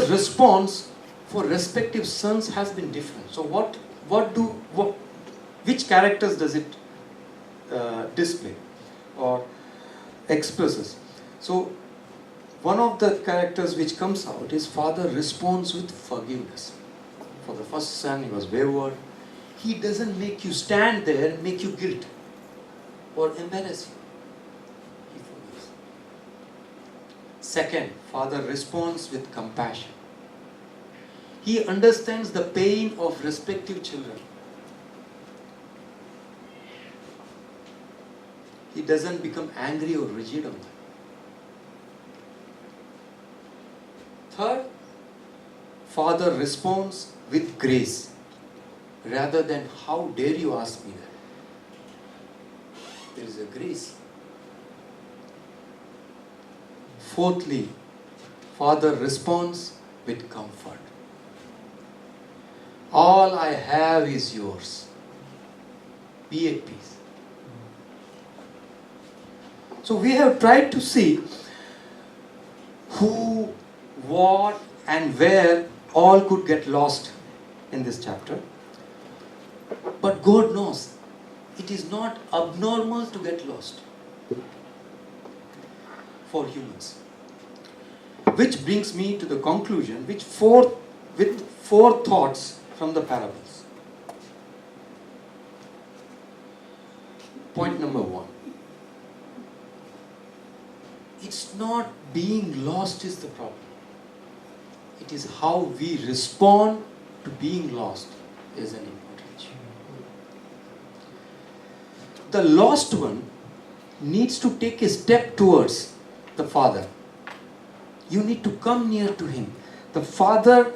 response for respective sons has been different. So which characters does it display or expresses? So one of the characters which comes out is father responds with forgiveness. For the first son, he was wayward. He doesn't make you stand there and make you guilt or embarrass you. He forgives. Second, father responds with compassion. He understands the pain of respective children. He doesn't become angry or rigid on them. Third, father responds with grace rather than how dare you ask me that. There is a grace. Fourthly, father responds with comfort. All I have is yours. Be at peace. So we have tried to see who, what and where all could get lost in this chapter. But God knows it is not abnormal to get lost for humans. Which brings me to the conclusion with four thoughts from the parables. Point number one. It's not being lost is the problem. It is how we respond to being lost is an important issue. The lost one needs to take a step towards the Father. You need to come near to Him. The Father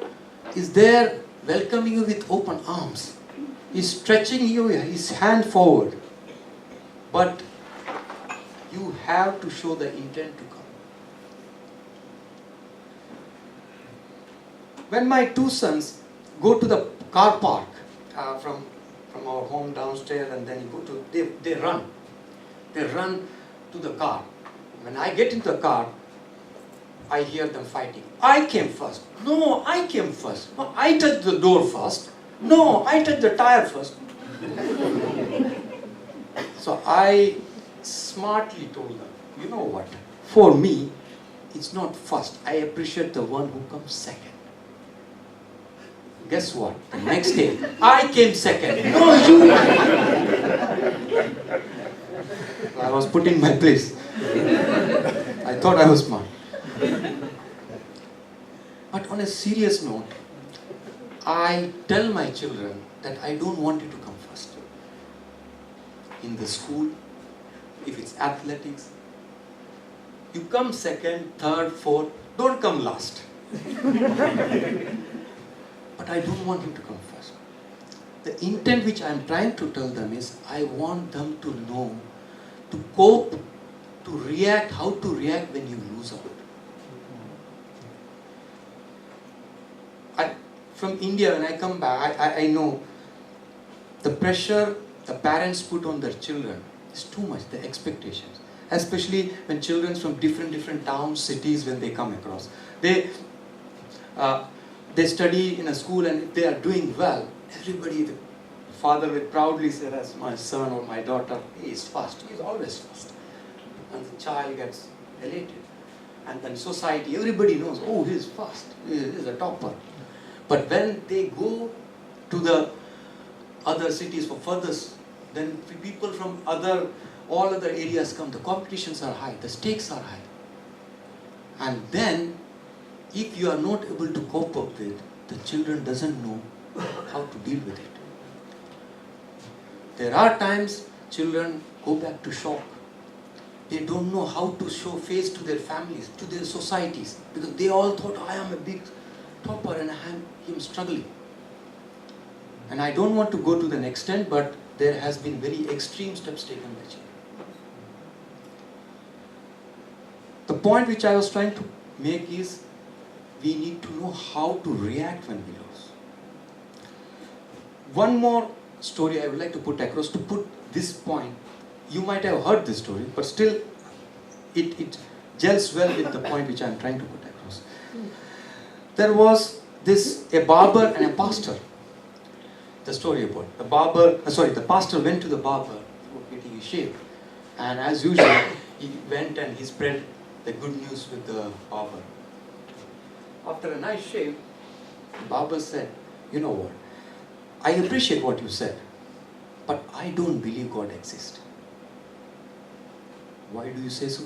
is there welcoming you with open arms. He's stretching you His hand forward. But you have to show the intent to come. When my two sons go to the car park from our home downstairs, and then they run to the car. When I get into the car, I hear them fighting. I came first. No, I came first. No, I touched the door first. No, I touched the tire first. So I smartly told them, you know what? For me, it's not first. I appreciate the one who comes second. Guess what? The next day, I came second. No, you. I was put in my place. I thought I was smart. But on a serious note, I tell my children that I don't want you to come first. In the school, if it's athletics, you come second, third, fourth, don't come last. But I don't want him to come first. The intent which I am trying to tell them is, I want them to know, to cope, to react, how to react when you lose out. From India, when I come back, I know the pressure the parents put on their children is too much, the expectations. Especially when children from different towns, cities, when they come across. They study in a school, and if they are doing well, everybody, the father will proudly say, as my son or my daughter, he is first, he is always first. And the child gets elated. And then society, everybody knows, oh, he is first, he is a topper. But when they go to the other cities for furthest, then people from all other areas come, the competitions are high, the stakes are high. And then, if you are not able to cope up with, the children doesn't know how to deal with it. There are times children go back to shock. They don't know how to show face to their families, to their societies, because they all thought, I am a big topper and I am struggling. And I don't want to go to the extent, but there has been very extreme steps taken by children. The point which I was trying to make is, we need to know how to react when we lose. One more story I would like to put across to put this point. You might have heard this story, but still it gels well with the point which I am trying to put across. There was a barber and a pastor. The story about the pastor went to the barber for getting a shave. And as usual, he went and he spread the good news with the barber. After a nice shave, the barber said, "You know what? I appreciate what you said, but I don't believe God exists." "Why do you say so?"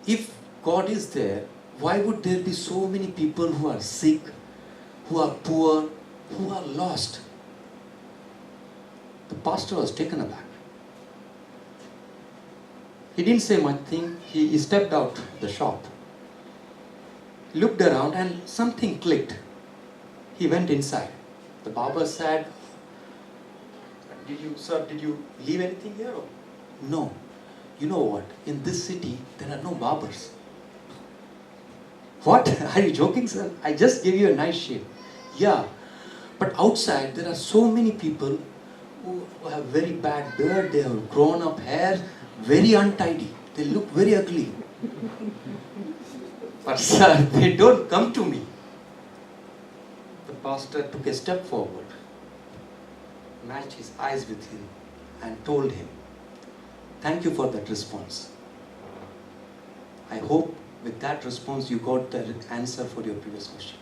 "If God is there, why would there be so many people who are sick, who are poor, who are lost?" The pastor was taken aback. He didn't say much thing. He stepped out the shop, looked around, and something clicked. He went inside. The barber said, did you leave anything here?" "No. You know what? In this city, there are no barbers." "What? Are you joking, sir? I just gave you a nice shave." "Yeah, but outside there are so many people who have very bad beard, they have grown up hair, very untidy. They look very ugly. But sir, they don't come to me." The pastor took a step forward, matched his eyes with him, and told him, "Thank you for that response. I hope with that response you got the answer for your previous question.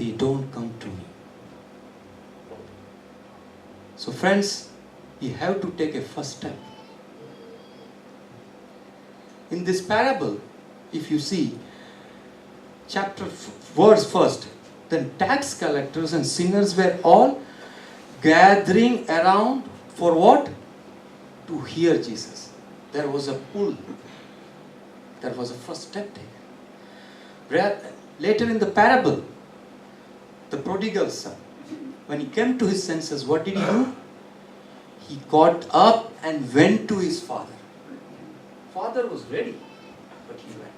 They don't come to me." So friends, we have to take a first step. In this parable, if you see, verse first, then tax collectors and sinners were all gathering around for what? To hear Jesus. There was a pull. There was a first step taken. Later in the parable, the prodigal son, when he came to his senses, what did he do? He got up and went to his father. Father was ready, but he went.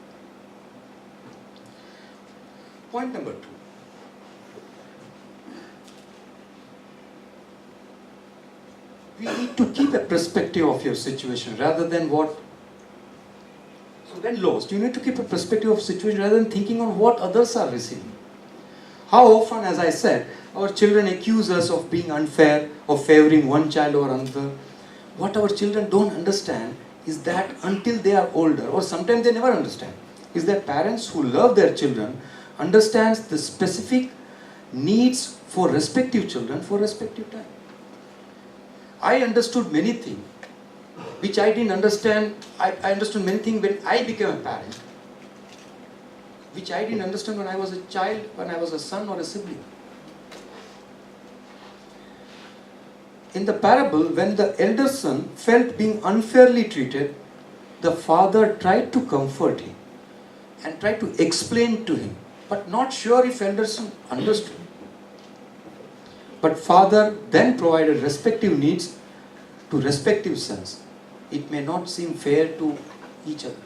Point number 2. We need to keep a perspective of your situation rather than what. So when lost, you need to keep a perspective of situation rather than thinking on what others are receiving. How often, as I said, our children accuse us of being unfair, of favoring one child or another. What our children don't understand is that until they are older, or sometimes they never understand, is that parents who love their children understands the specific needs for respective children for respective time. I understood many things which I didn't understand. I understood many things when I became a parent, which I didn't understand when I was a child, when I was a son or a sibling. In the parable, when the elder son felt being unfairly treated, the father tried to comfort him and tried to explain to him, but not sure if elder son understood. But father then provided respective needs to respective sons. It may not seem fair to each other.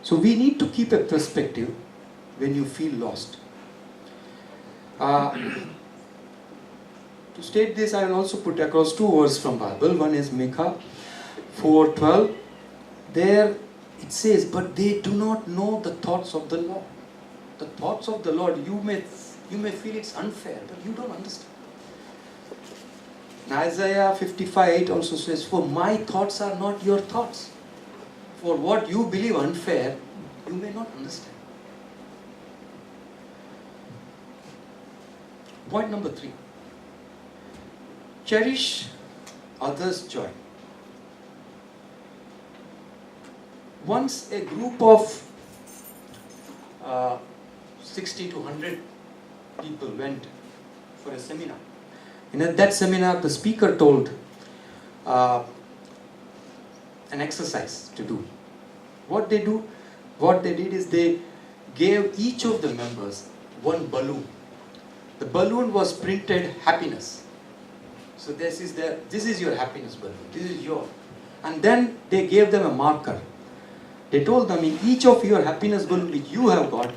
So we need to keep a perspective when you feel lost. To state this, I will also put across 2 verses from Bible. One is Micah 4:12. There it says, "But they do not know the thoughts of the Lord." The thoughts of the Lord, you may feel it's unfair, but you don't understand. And Isaiah 55:8 also says, "For my thoughts are not your thoughts." For what you believe unfair, you may not understand. Point number 3. Cherish others' joy. Once a group of 60 to 100 people went for a seminar. In that seminar, the speaker told an exercise to do. What they did is they gave each of the members one balloon. The balloon was printed happiness. So this is your happiness balloon. This is yours. And then they gave them a marker. They told them, in each of your happiness balloon which you have got,